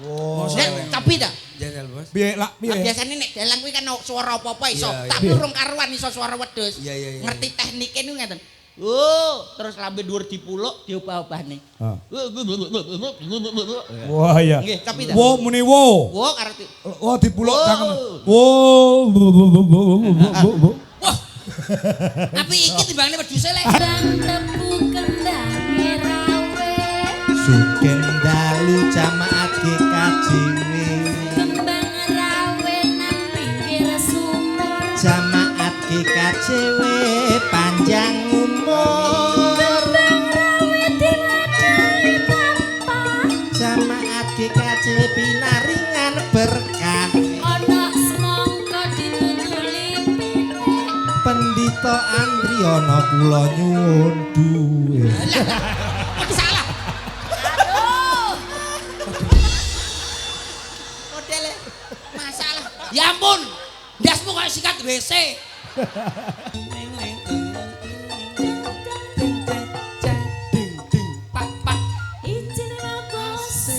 Oh. Tapi dah. Jajal bos. Piye lak piye? Biasane nek dalang kuwi kan suara apa-apa iso, tapi urung karuan iso suara wedhus. Iya. Ngerti teknike niku ngeten. Oh, terus lambe dhuwur dipuluk diobah-obahne. Wah iya. Nggih, tapi dah. Wo muni wo. Wo karo Oh dipuluk tangan. Wo. Wah. Tapi iki timbangane wedhuse lek. Tepu kendang rawe. Sugeng dalu jamaat GKJW. Kembang rawe nang pinggir sumur. Jamaat GKJW panjang umur. Kembang rawe diwadai papa. Jamaat GKJW pinaringan berkah. Ana semangka ditutuli pine. Pendhita Andriono kula nyuwun duwe. Salah. Aduh. Modele masalah. Ya ampun. Ndasmu kaya sikat WC. Pak. Izin bos.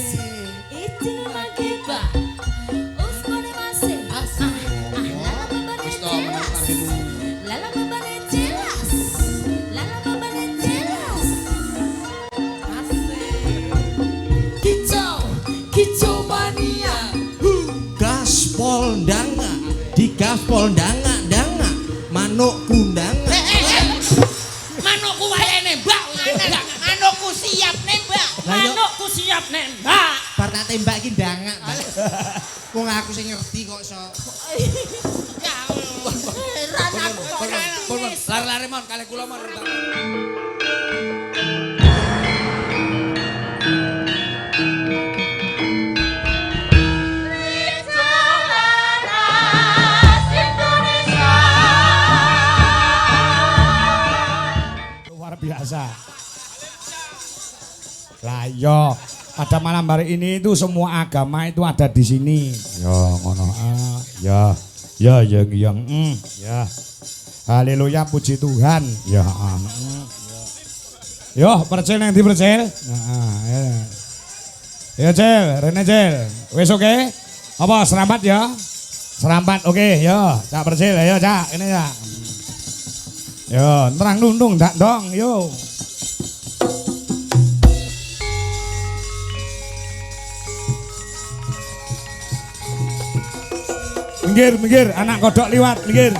Izin lagi ba. Uskone masih. Lala babane jelas. Lala babane jelas. Kicau mania. Gaspol ndanga, di gaspol ndanga manuk kundanga. Manukku wae nembak. Manukku siap nembak. Manukku siap nembak. Bar tak tembak iki ndanga. Wong aku sing ngerti kok iso. Ya Allah. Pun lari-lari mon kali kula mon. Luar biasa. Lah iya, pada malam hari ini itu semua agama itu ada di sini. Ya ngono. Ya. Haleluya puji Tuhan. Ya. Yo, percil nang ndi percil? Heeh. Ya Cel, Rene Cel. Wis oke? Apa serampat ya? Serampat oke, yo. Cak percil ya, Cak. Ini ya. Yo, terang nundung dak dong, yo. Minggir, anak kodok liwat, minggir.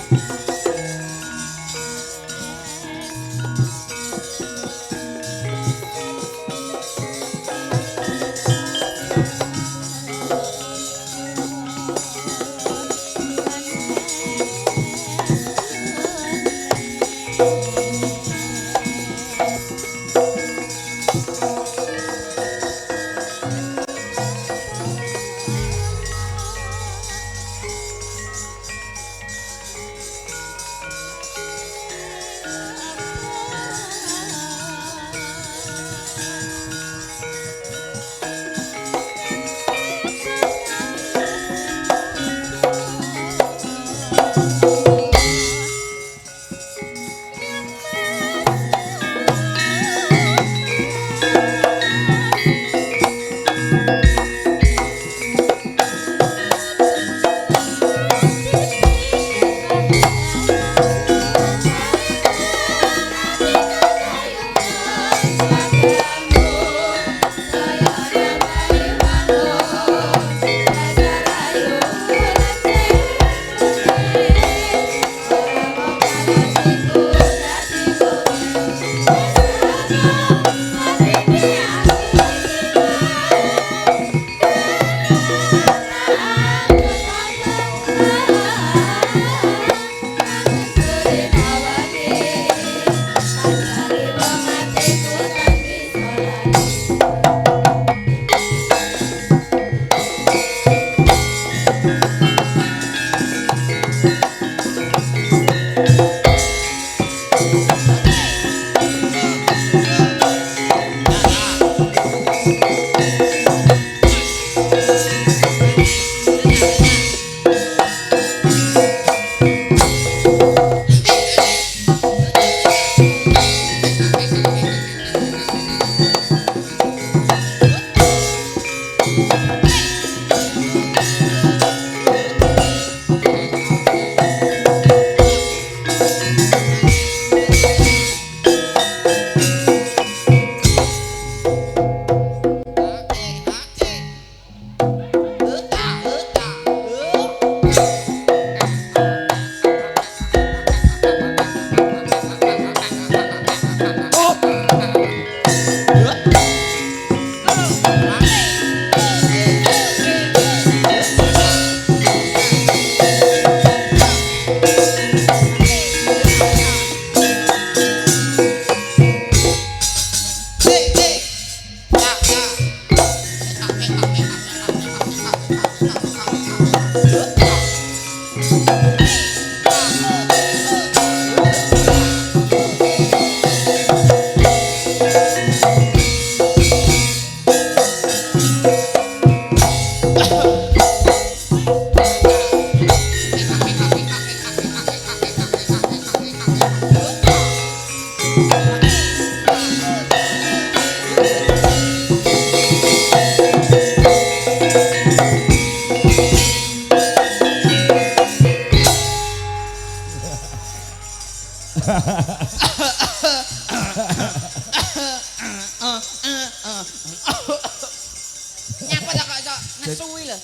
Nyapa ta kok iso ngesuwi lho.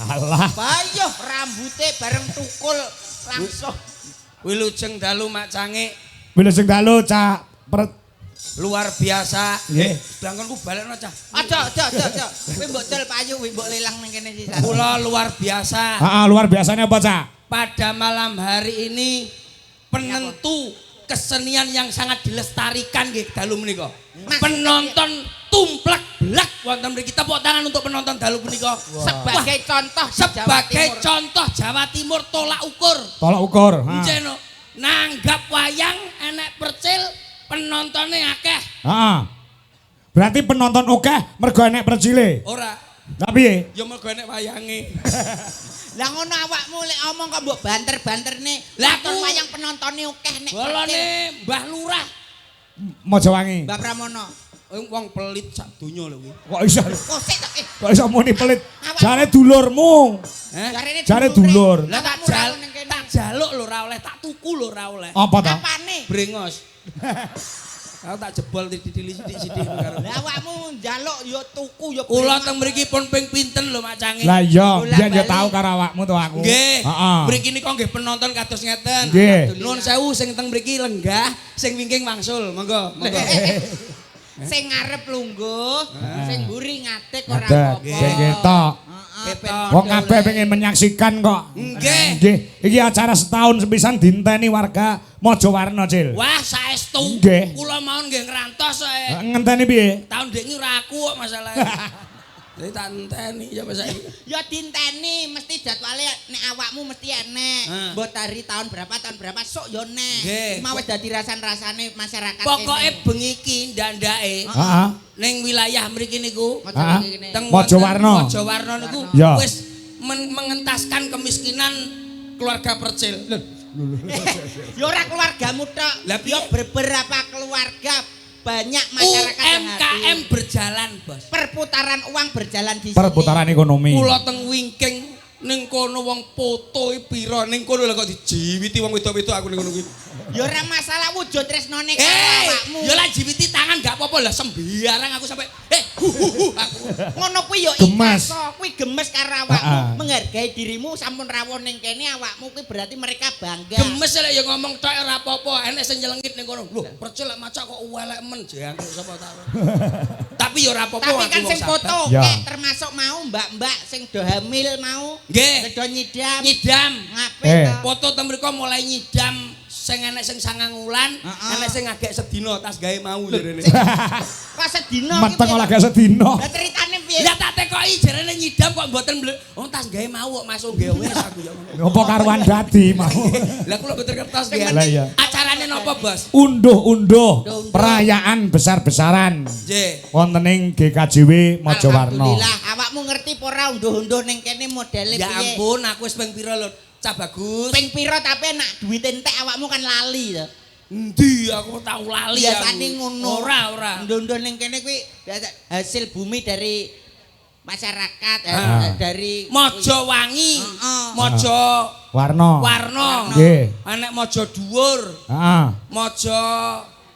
Alah. Bayo rambute bareng tukul langsung. Wilujeng dalu Mak Cangik. Wilujeng dalu Cak Luar biasa. Nggih. Blangkonku balekno Cah. Aja. Kowe mbok del payu, kowe mbok lelang ning kene sisan. Kula luar biasa. Heeh, luar biasanya apa, Cak? Pada malam hari ini penentu kesenian yang sangat dilestarikan nggih dalu menika. Penonton tumplek blak wonten mriki tepuk tangan untuk penonton dalu menika. Sebagai contoh di Jawa Sebagai Timur. contoh Jawa Timur tolak ukur. Tolak ukur. Njeno nanggap wayang enek percil penontonnya akeh. Heeh. Berarti penonton akeh mergo enek percile. Ora, Tapi ya mergo enek wayange. Lah ngono awakmu lek omong kok mbok banter-banterne. Lah Nonton aku- wayang penontonne akeh nek. Bolone Mbah Lurah. Mojowangi. Mbak Pramono. Wong pelit sak donya lho kuwi. Kok iso Kok sik tak kok iso muni pelit? Jane dulurmu. Jare dulur. Lah tak jaluk lho ora oleh, tak tuku lho ora oleh. Apa ta? Apane? Brengos. Aku tak jebol tidili sithik-sithik karo. Lah awakmu njaluk ya tuku ya. Kula teng mriki pun ping pinten lho Mak Cangik. Lah iya, Bola biyen ya bali. tau karo awakmu to aku. Nggih. Heeh. Mriki nika nggih penonton kados ngeten. Nggih. Nuwun sewu sing teng mriki lenggah, sing wingking wangsul. Monggo, monggo. Sing ngarep lungguh, sing mburi ngatik ora Ada, apa-apa. sing ketok. Ketok. Wong kabeh pengen menyaksikan kok. Nggih. Nggih, iki acara setahun sepisan dinteni warga Mojowarno, Cil. Wah, saestu. Nggih. Kula mawon nggih ngrantos ae. Ngenteni piye? Tahun dek iki ora aku kok masalahnya. Jadi tak enteni ya Mas saiki. Ya dinteni mesti jadwale nek awakmu mesti enek. Mbok tari tahun berapa sok ya nek. Nggih. Mau wis dadi rasan-rasane masyarakat. Pokoke kene. bengi iki ndandake Heeh. ning wilayah mriki niku Mojowarno Ah. kene. teng Mojowarno. Mojowarno niku Ya. wis mengentaskan kemiskinan keluarga percil. Ya ora keluargamu tok. Lah, piye? Ya beberapa keluarga banyak masyarakat yang UMKM hadir. berjalan, Bos. Perputaran uang berjalan di sini. Perputaran ekonomi. Kula teng wingking ning kono wong foto pira ning kono lho kok dijiwiti wong wedok-wedok aku ning kono kuwi. Ya ora masalah wujud tresnone karo awakmu. Ya lah jiwiti tangan gak apa-apa lah sembarang aku sampai aku. Ngono kuwi ya Gemes. ikhlas, kuwi gemes karo awakmu, Ah. menghargai dirimu sampun rawuh ning kene awakmu kuwi berarti mereka bangga. Gemes lek ya ngomong tok ora apa-apa, enek sing nyelengit ning kono. Lho, percil lek maca kok welek men jangkrik sapa ta. Tapi ya ora apa-apa Tapi aku kan wong sing sabar. foto Ya. kayak termasuk mau mbak-mbak sing do hamil mau. Nggih. Do nyidam. Nyidam. Ngape Eh. to? Foto teng mriku mulai nyidam sing enek sing 9 wulan, Heeh. enek sing agek sedina tas gawe mau jarene. Kok sedina Meteng olah gak sedino. Lah ceritane piye? Ya tak tekoki jarene nyidam kok mboten oh tas gawe mau kok masuk gawe wis aku ya. Apa karuan dadi mau. Lah kula mboten kertas nggih. Lah iya. Acarane napa, Bos? Unduh-unduh perayaan besar-besaran Nggih. wonten ing GKJW Mojowarno. Alhamdulillah, awakmu ngerti apa ora unduh-unduh ning kene modele Ya piye? ampun, aku wis ping pira lho, Cah Bagus. Ping pira tapi nak duit entek awakmu kan lali to. Endi aku tau lali Biasane aku. ngono. Ora. Ndondon ning kene kuwi hasil bumi dari masyarakat dari Mojowangi. Heeh. Mojo Warna. Warna. Nggih. Anek Mojo Dhuwur. Heeh. Mojo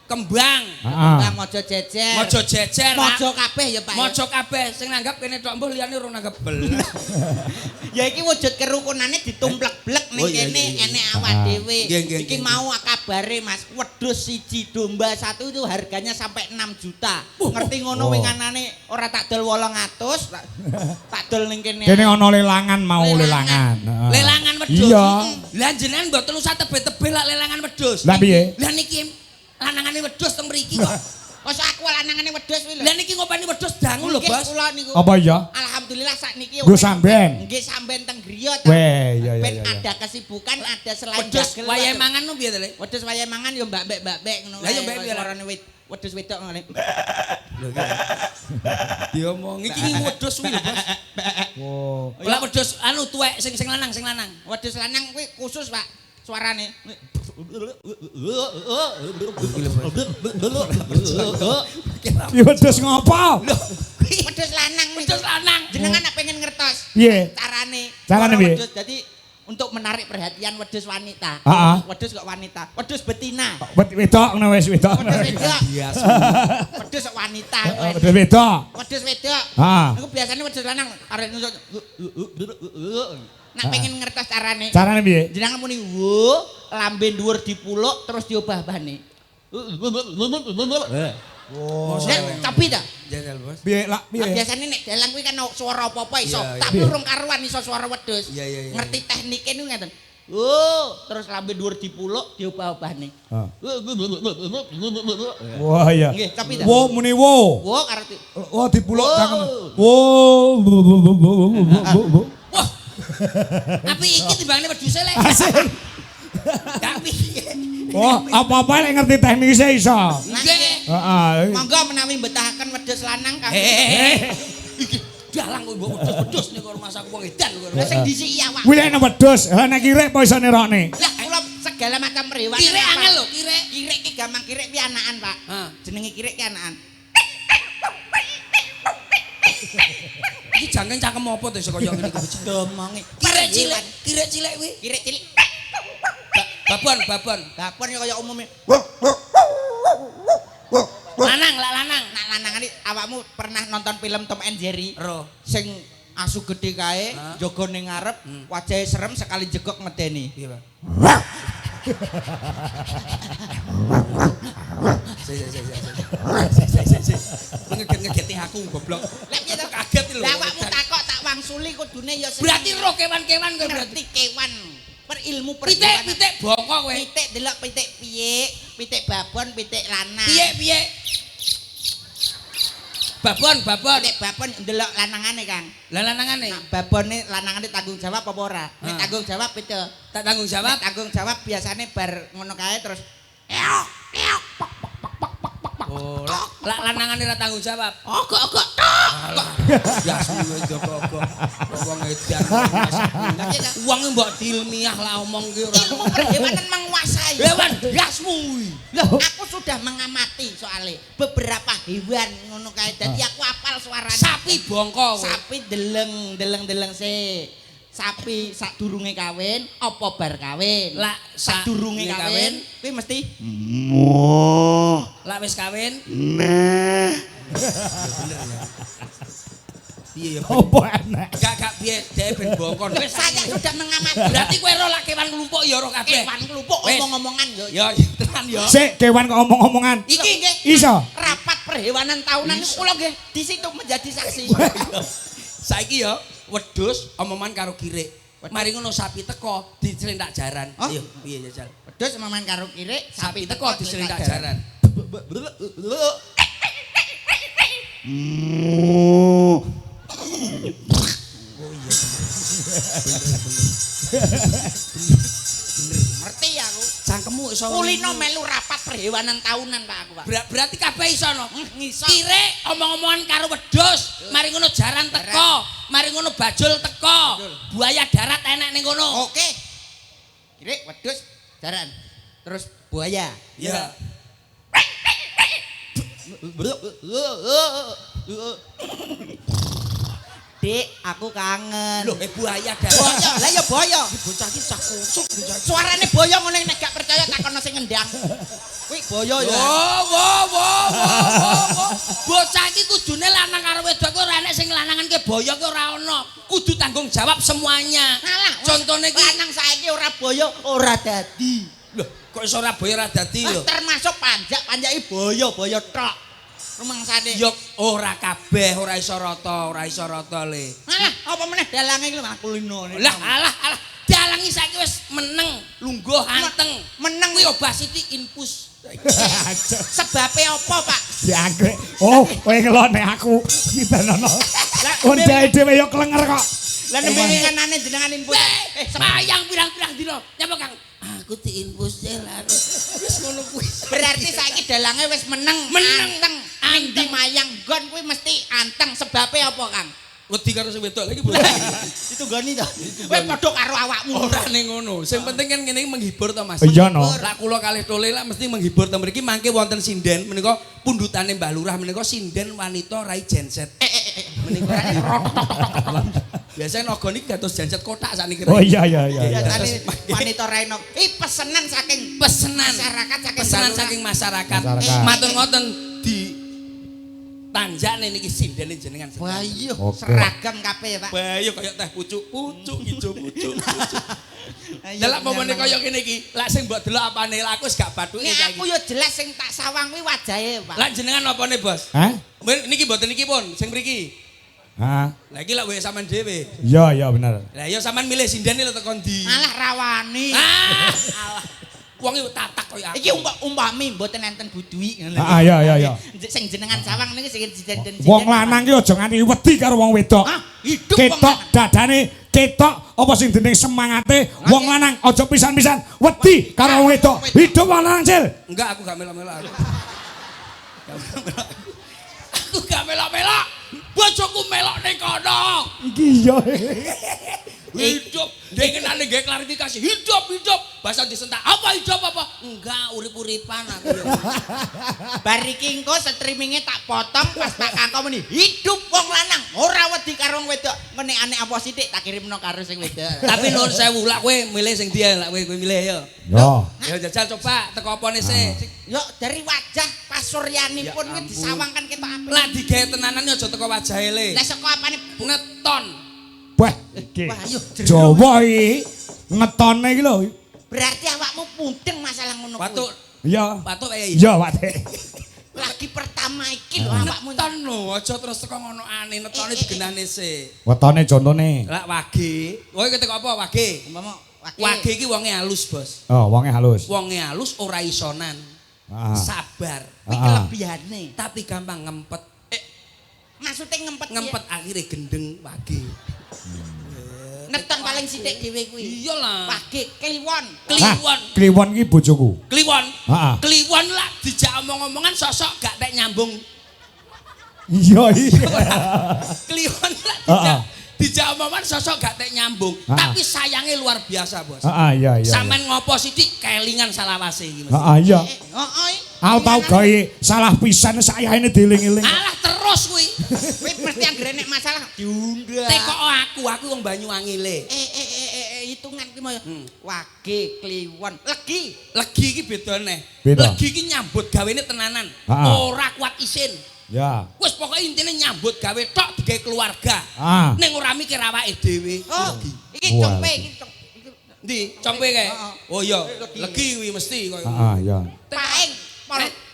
Kembang. Heeh. Bang Mojo Jejer. Mojo Jejer. Mojo kabeh ya Pak. Mojo kabeh sing nanggap kene tok mbuh liyane ora nanggap belas. Ya iki wujud kerukunane ditumplek-blek ning kene enek awak dhewe. Iki mau kabare Mas, wedhus siji domba satu itu harganya sampai 6 juta. Ngerti ngono winganane ora tak dol 800, tak dol ning kene. Kene ana lelangan mau lelangan. Heeh. Lelangan wedhus. Iya. Lah jenengan mboten usah tebih-tebih lak lelangan wedhus. Lah piye? Lah niki lanangane wedhus teng mriki kok. Kok aku lanangane wedhus kuwi lho. Lah niki ngopeni wedhus dangu lho, Nggih, Bos. kula niku. Apa iya? Alhamdulillah sakniki Nggo samben. Nggih samben teng griya ta. Weh, iya. Ben ada kesibukan, ada selain Wedhus dagel. wayahe mangan no piye to, Le? Wedhus wayahe mangan yo mbak-mbek ngono. Lah yo mbak piye, suarane wedhus wedok ngene. Diomongi iki wedhus kuwi lho, Bos. Oh. Lah wedhus anu tuwek sing lanang. Wedhus lanang kuwi khusus, Pak. Suarane. Ya wedhus ngopo? Wedhus lanang niku. Wedhus lanang. Jenengan nek pengen ngertos Piye? carane. Carane Suara piye? wedhus. Jadi untuk menarik perhatian wedhus wanita. Heeh. Wedhus kok wanita. Wedhus betina. Wedok ngono wis wedok. Wedhus wedok. Wedhus kok wanita. Wedhus wedok. Wedhus wedok. Heeh. Niku biasanya wedhus lanang arek nusuk. Nak pengen ngertos carane. Carane piye? Jenengan muni wo, lambe dhuwur dipuluk terus diobah-obahne. Nek tapi ta? Jajal, Bos. Piye lak piye? Biasanya nek dalang kuwi kan suara apa-apa iso, Iya, tapi urung karuan iso suara wedhus. Iya. Ngerti teknike niku ngeten. Terus lambe dhuwur dipuluk diobah-obahne. Wah iya. Nggih, tapi ta? Wo muni wo. Wo karo Wo dipuluk Wo. tangan. Wo. Wah. Tapi iki timbangane wedhuse, Le. Asik. Tapi Oh, apa-apa lek ngerti teknisnya iso. nggih. Heeh. Monggo menawi mbetahaken wedhus lanang kami. iki dalang kok mbok wedhus niku rumah saku wong edan kok. Lah sing disiki awak. Kuwi lek wedhus, ha nek kirek apa iso nirokne? Lah kula segala macam hewan. Kirek angel lho, kirek. Kirek ki gampang kirek ki anakan, Pak. Heeh. Jenenge kirek ki anakan. Iki jangkeng cangkem apa to iso kaya ngene iki? Domonge. Kirek cilik kuwi. Kirek cilik. Babon. Babon ya kaya umume. Lanang. Nak lanangane awakmu pernah nonton film Tom and Jerry? Ro. Sing asu gede kae, jaga ning ngarep, wajahe serem sekali jegok medeni. Piye, Pak? Ngegeti aku goblok. Lah piye to? Kaget lho. Lah awakmu takok tak wangsuli kudune ya sing Berarti ro kewan-kewan kowe berarti. ngerti kewan. Perilmu perkewanan. Pitik bongkok kowe. Pitik delok pitik piye, pitik babon, pitik lanang. Piye? Babon. Pitik babon ndelok lanangane, Kang. Lah lanangane. Nah, babone lanangane tanggung jawab apa ora? Nek Ah. tanggung jawab beda. Tak tanggung jawab. Nek tanggung jawab biasane bar ngono kae terus Oh, lah lanangane ra tanggung jawab. ogok. Biasa kowe joko-joko. Wong edan. Wong mbok diilmiah lah omong ki ora. Ilmu perhewanan menguasai. Hewan blasmu kuwi. Loh, aku sudah mengamati soalnya beberapa hewan ngono kae. Dadi aku apal suarane. Sapi bongkok kowe. Sapi deleng se. Sapi sadurunge kawin apa bar kawin? Lah Sadurunge kawin kuwi mesti Lah wis kawin. Iya ya. Apa enak? Gak piye dhek ben bongkon. Wis saya sudah mengamati. berarti kowe ro lak kewan nglumpuk ya ro kabeh. Kewan kelupuk Wis. omong-omongan yo. Ya tenan ya. Sik kewan kok omong-omongan. Iki nggih Iso. rapat perhewanan tahunan kula nggih di situ menjadi saksi. Saiki ya wedhus omongan karo kirek. Mari ngono sapi teko dicelentak jaran. Oh? Ayo piye jajal. Wedhus maman karo kirek, Sapi teko dicelentak jaran. Ngerti aku. Cangkemmu iso Kulino melu rapat perhewanan tahunan Pak aku, Pak. Berarti kabeh iso no. Ngiso. Kirek omong-omongan karo wedhus, mari ngono jaran teko, mari ngono bajul teko. Buaya darat enek ning kono. Oke. Kirek wedhus jaran. Terus Buaya. Ya. Dik, aku kangen. Loh, buaya dah. Boyo, lah ya boyo. Bocah iki cah kusuk. Suarane boyo ngono nek gak percaya takono sing ngendang. Kuwi boyo ya. Bocah iki kudune lanang karo wedok ora enek sing lanangan ke boyo ki ora ono. Kudu tanggung jawab semuanya. Alah, Contone ki lanang saiki ora boyo, ora dadi. Loh, kok iso ora boyo ora dadi lho. Termasuk panjaki boyo tok. Rumangsane. Yok ora kabeh, ora iso rata le. Alah, apa meneh dalange iki lho kulino. Lah alah dalangi saiki wis meneng, lungguh anteng. Meneng Kuwi obesity infus. Sebabe apa, Pak? Dianggrek. Oh, kowe ngelone aku. Kitanono. Ondae dhewe yo klenger kok. Lah nembe kanane jenengan infus. Sayang pirang-pirang dina. Nyapa Kang? Aku diinfus lah. Wis ngono kuwi. Berarti saiki dalange wis meneng. Anteng. Andi mayang gon kuwi mesti anteng. Sebabe apa, Kang? Wedi karo sing wedok lagi boleh. Itu goni to. Kowe padha karo awakmu. Ora ning ngono. Sing penting kan ngene iki menghibur to Mas. Iya no. Lah kula kalih tole lah mesti menghibur to mriki mangke wonten sinden menika pundutane Mbah Lurah menika sinden wanita rai genset. Menika biasanya nogo niki dados genset kotak sakniki. Oh iya. Biasane wanita rai nok. Pesenan saking masyarakat. Matur ngoten di tanjane niki sindene jenengan. Wah iya, Oke. seragam kabeh ya, Pak. Bayo kaya teh pucuk ijo pucuk. Lah lak pomone kaya kene iki, lak sing mbok delok apane lak aku wis gak bathuke Nek saiki. aku ya jelas sing tak sawang kuwi wajahe, Pak. Lak jenengan apane, Bos? Hah? Niki mboten niki pun sing mriki. Hah? Lah iki lak wae sampean dhewe. Iya bener. Lah ya sampean milih sindene lho tekan ndi. Alah rawani. Alah. Wong iki tatak koyo aku. Iki umpami mboten enten budui ngono. Iya. Sing jenengan sawang niki sing jenden. Wong lanang ki aja nganti wedi karo wong wedok. Hah? Hidup wong Ketok dadane, ketok apa sing dening semangate wong lanang aja pisan-pisan wedi karo wong wedok. Hidup wong lanang, Cil. Enggak, aku gak melok-melok aku. Aku gak melok-melok. Bojoku melok ning kono. Iya. Hidup, dia kenane gawe klarifikasi. Hidup. Bahasa disentak. Apa hidup apa? Enggak, urip-uripan aku. Bar iki engko streaminge tak potong pas tak kangkon meni. Hidup wong lanang ora wedi karo wong wedok. Ngene aneh apa sithik tak kirimno karo sing wedok. Tapi nuwun sewu, lak kowe milih sing ndi lak kowe milih ya. Yo. Ya jajal coba teko opone sih. Yo dari wajah pasuryanipun kuwi disawangkan ketok apik. Lah digawe tenanan ya aja teko wajahe le. Lah saka apane Neton. Wah, iki. Wah, yo Jawa iki ngetone iki lho. berarti awakmu pundeng masalah ngono kuwi. Patuk. Iya. Patuk kaya Iya, Pak. Lagi pertama iki lho awakmu. Neton lho, aja terus teko ngono aneh netone digenane sih. Wetone contone. Lah wage. Kowe teko apa wage? Umpama Wage iki wonge halus, Bos. Oh, wonge halus. Wonge halus ora isonan. Sabar. kuwi kelebihane. Tapi gampang ngempet. Maksudnya Ngempet akhirnya gendeng wage. Neton paling sithik dhewe kuwi. Iyalah. Wage kliwon. Kliwon ki bojoku. Kliwon. Heeh. Kliwon lah dijak omong-omongan sosok gak tek nyambung. Iya. Kliwon lah Heeh. dijak omongan sosok gak tek nyambung. Tapi sayangnya luar biasa, Bos. Iya. Sampeyan ngopo sithik kelingan salawase iki Mas. Iya. Heeh. Aku tau gawe salah pisan sayane dieling-eling. Alah terus kuwi. Kuwi mesti anggere nek masalah diundang. Teko aku wong Banyuwangi le. Hitungan ki moyo. Wage, kliwon, legi. Legi iki bedane. Beda. Legi iki nyambut gawene tenanan. Ora kuat isin. Ya. Wis pokoke intine nyambut gawe tok digawe keluarga. Ning ora mikir awake dhewe. Oh, iki compe iki. Ndi? Compe kae. Oh iya, legi kuwi mesti koyo. Iya. Paing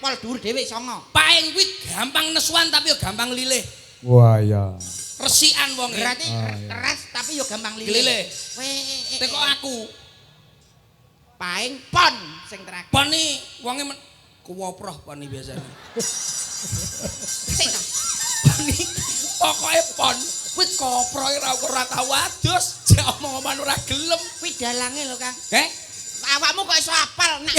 pol dhuwur dhewe songo. Paing kuwi gampang nesuan tapi yo gampang lilih. Wah, iya. Resikan wonge. Berarti keras tapi yo gampang lilih. Lilih. Teko aku. Paing pon sing terakhir. Pon iki wonge kuwoproh pon iki biasane. Sing Pon iki pokoke pon kuwi koproh ora tau adus, jek omong-omongan ora gelem. kuwi dalange lho, Kang. Awakmu kok iso apal nek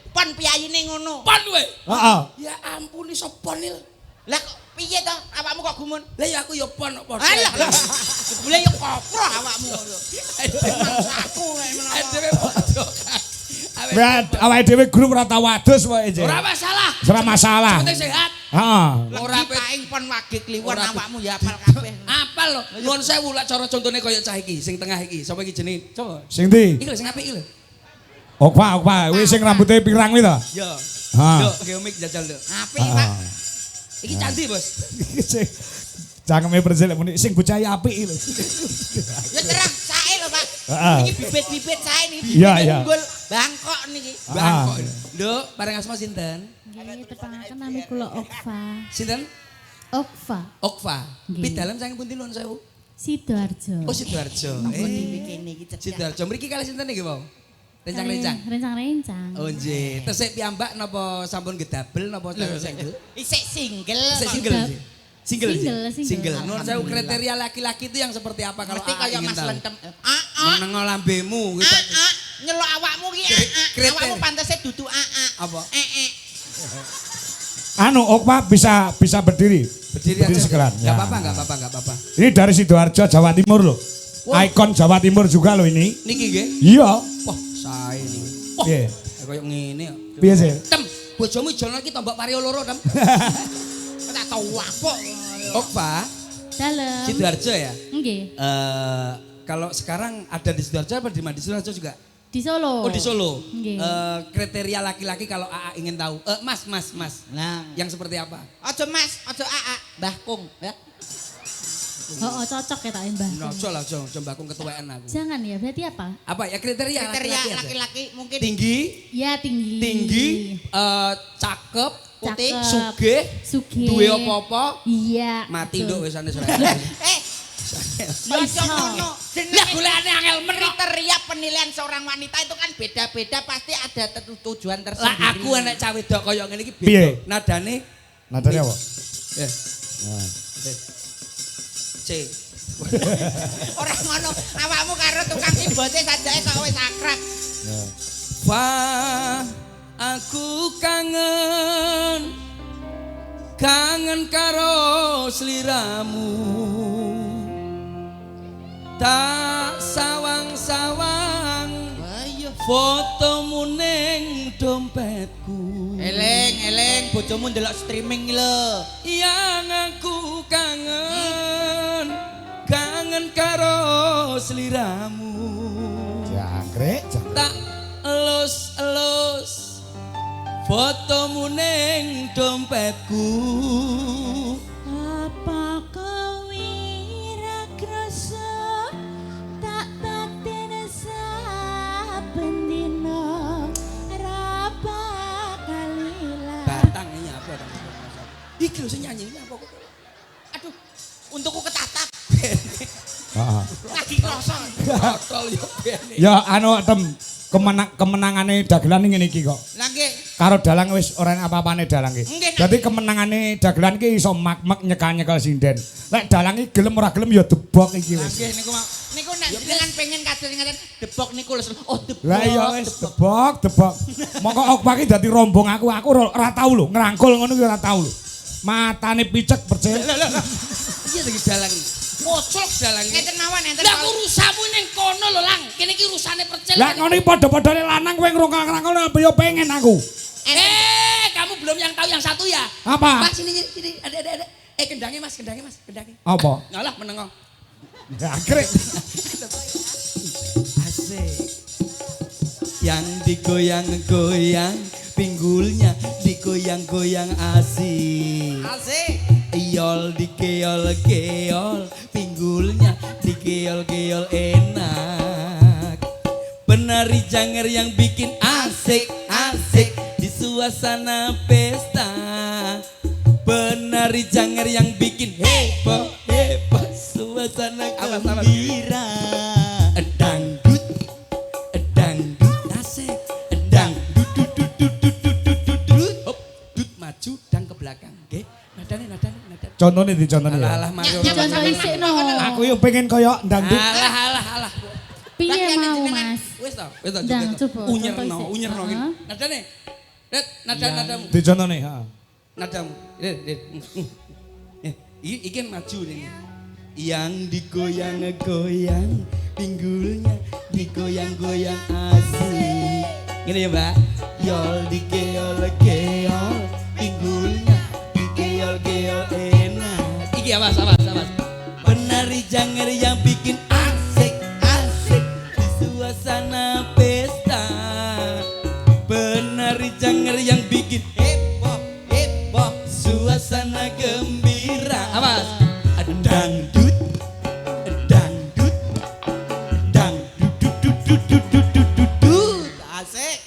pon piyayine ngono. Pon kowe. Heeh. Ya ampun iso pon iki. Lah piye to awakmu kok gumun? Lah ya aku ya pon kok padha. Alah. Jebule yo koproh awakmu lho. Mangsaku nek menawa. Dhewe padha. Awake dhewe grup ora tau adus wae, Cek. Ora masalah. Ora masalah. Penting sehat. Heeh. Ora paing pon wage kliwon awakmu ya apal kabeh. Apal lho. Nuwun sewu lak cara contone kaya cah iki sing tengah iki. Sapa iki jenenge? Coba. Sing ndi? Iki lho sing apik iki lho. Okpa, kuwi sing rambutnya pirang kuwi to? Yo. Ha. Yo, geomik jajal lho. Apik, Pak. Iki candi, Bos. Cangkeme persil muni sing bocah apik iki lho. Ya terang sae lho, Pak. Heeh. Iki bibit-bibit sae niki. Iya, iya. Unggul Bangkok niki. Bangkok. Nduk, bareng asma sinten? Nggih, tepangaken nami kula Okfa. Sinten? Okfa. Okfa. Nggih. Pidalem saking pundi nuwun sewu? Sidoarjo. Oh, Sidoarjo. Niki kene iki cedhak. Sidoarjo. Mriki kalih sinten niki, Pak? Rencang-rencang. Rencang-rencang. Oh nggih. Tesih piyambak napa sampun gedabel napa single? Isik single. Isih kok. single nggih. Single. Single, nggih? single. Single. Nuwun sewu Alhamdulillah. kriteria laki-laki itu yang seperti apa kalau Mesti kaya ingin Mas tahu? Lentem. Meneng lambemu kita. Nyeluk awakmu ki Kriteria. awakmu pantese dudu Apa? Anu Okpa bisa berdiri. Berdiri aja. sekelan. Enggak apa-apa, enggak apa-apa, enggak apa-apa. Ini dari Sidoarjo Jawa Timur loh. Wah. Ikon Jawa Timur juga loh ini. Niki nggih. Iya. Wah, sae niki. Wah, Piye? kaya ngene kok. Piye sih? Tem, bojomu ijono iki tombak vario loro, Tem. Tak tau apa. Okpa, Dalem. Sidoarjo ya? Nggih, Kalau sekarang ada di Sidoarjo apa di mana? Di Sidoarjo juga? di Solo. Oh di Solo. Nggih. Kriteria laki-laki kalau AA ingin tahu. Mas. Nah, Yang seperti apa? aja Mas, aja AA, Mbah Kung ya. Oh, cocok ya tak Mbah. Ojo lah, ojo mbakung ketuaan aku. Jangan ya, berarti apa? Apa ya kriteria Kriteria laki-laki aja? laki-laki mungkin Tinggi, Ya tinggi. tinggi, cakep, putih, Cakep. sugih, Sugih. duwe apa-apa, Iya. mati nduk betul. wis ane sore. Ya aja ngono. Lah golekane angel men kok. Kriteria penilaian seorang wanita itu kan beda-beda, pasti ada tujuan Lah tersendiri. aku anak cah wedok kaya ngene iki Piye? beda. Nadane Nadane apa? eh Nah. C. Orang ngono, awakmu karo tukang ibote sajake kok wis akrab. Nah. Wah, aku kangen karo sliramu. Tak sawang-sawang Ayo. fotomu ning dompetku. Eleng, bojomu ndelok streaming lho. Yang aku kangen karo sliramu. Jangkrik, jangkrik. Tak elus fotomu ning dompetku. Apa kowe ra krasa tak batin saben dina ra bakal ilang. Batang ini apa? Iki lho sing nyanyi ini apa kok? Aduh, untukku ketatap. Heeh. Lagi krosong. Botol yo bene. Ya anu tem kemenangane dagelan ngene iki kok. Lah nggih, Karo dalang wis ora apa-apane dalang iki. Nggih, Nak. Dadi kemenangane dagelan iki iso mak-mak nyekel sinden. Lek dalang iki gelem ora gelem ya debok iki lah wis. nggih niku mau. Niku nek jenengan pengen kados ngaten debok niku lho. Oh, debok. Lah iya wis debok. Mongko Okpa iki dadi rombong aku ora tau lho ngrangkul ngono ki ora tau lho. Matane picek percil. Iya lagi dalang. Pocok dalang. Ngeten mawon enten. Lah aku rusamu ning kono lho, Lang. Kene iki rusane percel. Lah ngono iki padha-padhane lanang kowe ngrangkul apa ya pengen aku. Kamu belum yang tahu yang satu ya? Apa? Mas sini. Ada. Kendangnya Mas. Apa? Ngalah menengok. Jangkrik. Asik. Yang digoyang-goyang pinggulnya digoyang-goyang asik. Asik. Iol dikeol-keol pinggulnya dikeol-keol enak. Penari janger yang bikin asik di suasana pesta. Penari janger yang bikin heboh suasana gembira. Dangdut asik. Dangdut hop dut maju dan ke belakang. Nggih. Nadane. Contone dicontone ya. Alah Mario. Contoh isik no. Aku yo pengen kaya ndangdut. Alah. Piye mau Mas? Wis to. Ndang, coba, Unyerno contoh isik. ngene. Heeh. Nadane. Nadamu. Dicontone, heeh. Nadamu. Iki maju ini. Yang digoyang-goyang pinggulnya digoyang-goyang asik. Gini ya Mbak. Yol dikeol keol, pinggulnya dikeol enak. Iki awas. Penari janger yang bikin asik di suasana pesta. Penari janger yang bikin heboh suasana gembira. Awas. Dangdut Asik.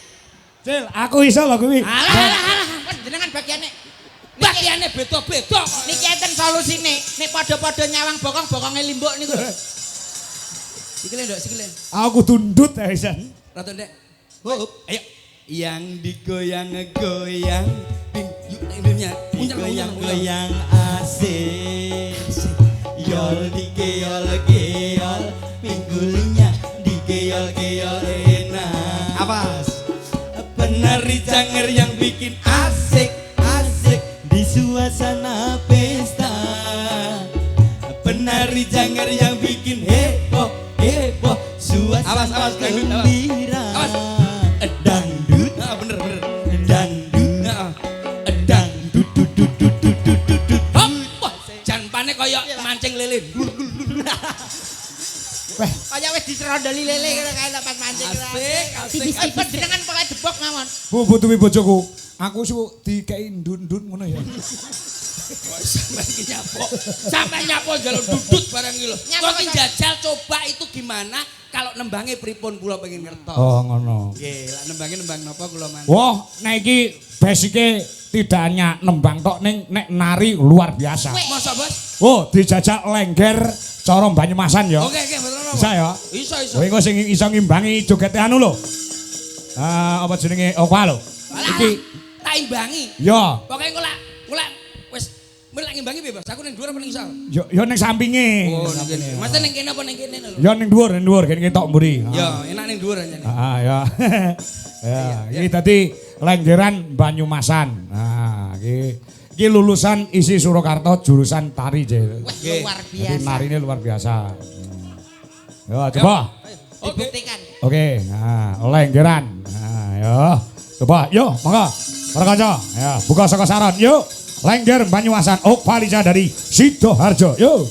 Cil, aku iso lho kuwi. Alah. Jenengan bagiane beda-beda. niki enten solusine. Nek padha-padha nyawang bokong-bokonge limbuk niku. Sikile nduk, sikile. Aku tundut ya isan. Ratu Ndek. Hop, ayo. Yang digoyang-goyang, yuk induknya. Goyang-goyang asik. Yol dikeol-keol, pinggulnya dikeol-keol enak. Awas. Penari janger yang bikin asik di suasana pesta. Penari janger yang bikin heboh suasana gembira. Awas. Dangdut. Bener. Dangdut. Dangdut. Hop. Janpane kaya mancing lilin. Kaya wis diserondoli lele kaya lepas mancing. Asik. Jenengan pokoke debok mawon. Bu butuhi bojoku. Aku sih dikei ndun-ndun ngono ya. Sampai nyapo jalur dudut barang iki lho. Nyapo, Kok jajal coba itu gimana kalau nembange pripun kula pengen ngertos. Oh ngono. Nggih, lak nembange nembang napa kula mantu. Wah, nek iki basike tidak hanya nembang tok ning nek nari luar biasa. Masa Bos? Oh, dijajak lengger cara Banyumasan ya. Oke, betul napa? Bisa ya? Iso. Kowe engko sing iso ngimbangi jogete anu lho. Apa jenenge Okwa lho. Iki tak imbangi. ya, Pokoke engko lak wis lak ngimbangi bebas. Aku ning dhuwur apa ning isor? ya ning sampinge. Oh, ning kene. Mas ning kene apa ning kene lho? Ya ning dhuwur kene ketok mburi. Ya, enak ning dhuwur anjane. Ya. Ya, iki dadi lenggeran Banyumasan. Nah, iki lulusan isi Surakarta jurusan tari, Jil. Luar Jadi biasa. narine luar biasa. Ya, coba. Dibuktikan. Oke, nah, lenggeran. Nah, ya. Coba, yuk, monggo. Para kanca, ya, buka saka saron. Yuk. Lengger Banyumasan Okwa Lica dari Sidoarjo. Yuk.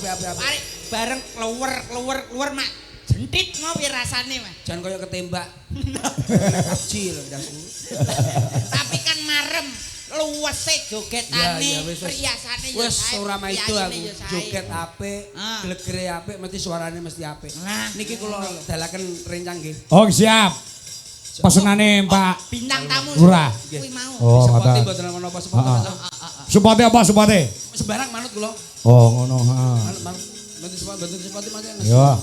apik. Arek bareng keluar mak jentit ngopi rasane Mas. Jangan koyo ketembak. Kecil ndasmu. Tapi kan marem luwese jogetane, priasane yo wis ora maido aku yo sae. joget apik, glegere apik, mesti suarane mesti apik. Niki kula dalaken rencang nggih. Oh, siap. Pesenane Pak Bintang tamu Lurah. kuwi mau. Oh, Sepote mata. mboten menapa sepote. Supote apa supote? Sembarang manut kula. Oh, ngono, heeh. Manut mboten sepote mati. Yo.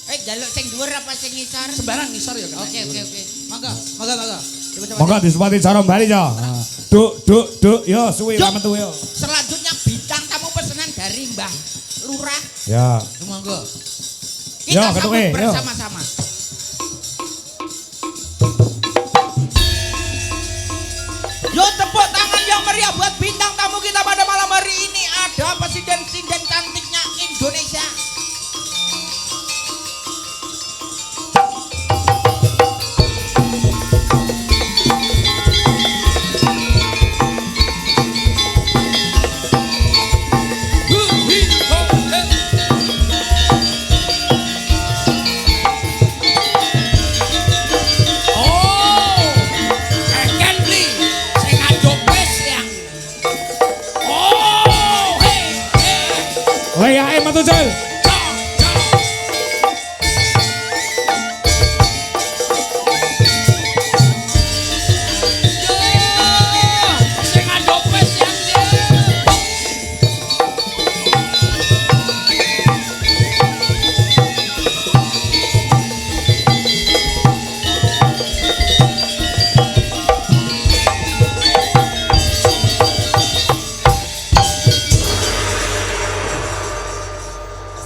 Jaluk sing dhuwur apa sing ngisor? Sembarang ngisor ya kan. Oke. Monggo. Monggo disupati cara bali yo. Duk, yo suwi ra metu yo. Selanjutnya bintang tamu pesanan dari Mbah Lurah. Ya. Monggo. Yo, Kita ketuke, sambut yo. bersama-sama. Yo tepuk tangan yang meriah buat bintang tamu kita pada malam hari ini. Ada presiden cantiknya Indonesia. Leyae metu Jul.